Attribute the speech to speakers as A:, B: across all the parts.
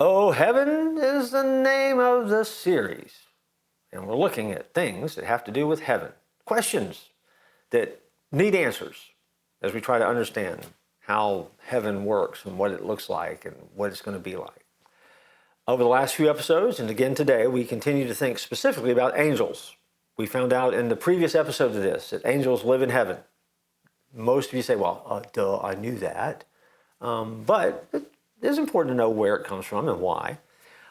A: Oh, Heaven is the name of the series. And we're looking at things that have to do with heaven. Questions that need answers as we try to understand how heaven works and what it looks like and what it's going to be like. Over the last few episodes, and again today, we continue to think specifically about angels. We found out in the previous episode of this that angels live in heaven. Most of you say, well, duh, I knew that. But it is important to know where it comes from and why.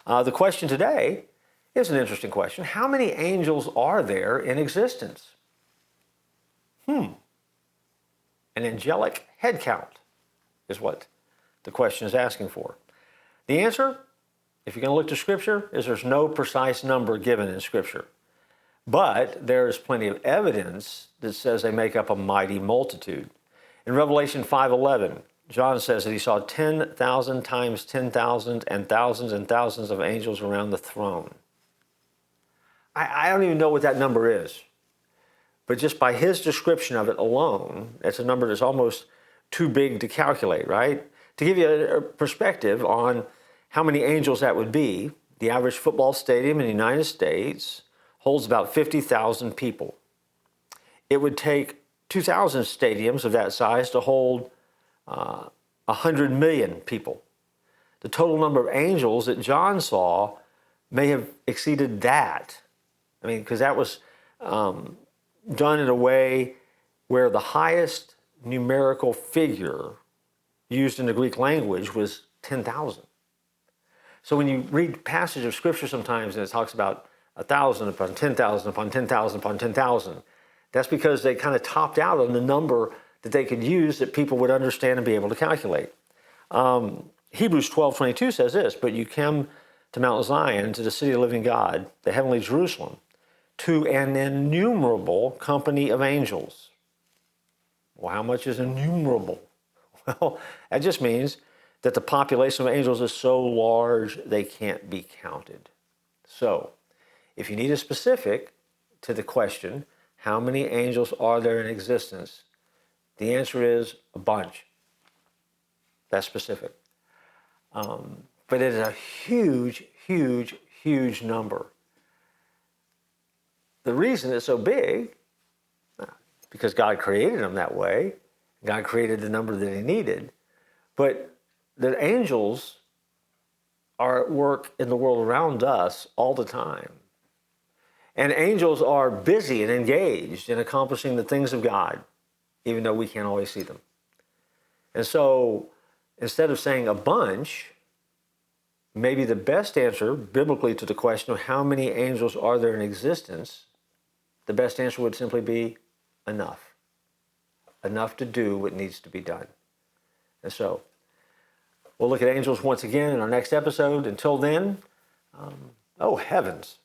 A: The question today is an interesting question. How many angels are there in existence? An angelic head count is what the question is asking for. The answer, if you're going to look to Scripture, is there's no precise number given in Scripture. But there is plenty of evidence that says they make up a mighty multitude. In Revelation 5:11, John says that he saw 10,000 times 10,000 and thousands of angels around the throne. I don't even know what that number is. But just by his description of it alone, it's a number that's almost too big to calculate, right? To give you a perspective on how many angels that would be, the average football stadium in the United States holds about 50,000 people. It would take 2,000 stadiums of that size to hold 100 million people. The total number of angels that John saw may have exceeded that. I mean, because that was done in a way where the highest numerical figure used in the Greek language was 10,000. So when you read passage of Scripture sometimes and it talks about 1,000 upon 10,000 upon 10,000 upon 10,000, that's because they kind of topped out on the number that they could use that people would understand and be able to calculate. Hebrews 12:22 says this, but you come to Mount Zion, to the city of the living God, the heavenly Jerusalem, to an innumerable company of angels. Well, how much is innumerable? Well, that just means that the population of angels is so large they can't be counted. So, if you need a specific to the question, how many angels are there in existence? The answer is a bunch. That's specific. But it is a huge, huge, huge number. The reason it's so big, because God created them that way. God created the number that he needed. But the angels are at work in the world around us all the time. And angels are busy and engaged in accomplishing the things of God, even though we can't always see them. And so instead of saying a bunch, maybe the best answer biblically to the question of how many angels are there in existence, the best answer would simply be enough. Enough to do what needs to be done. And so we'll look at angels once again in our next episode. Until then, oh heavens.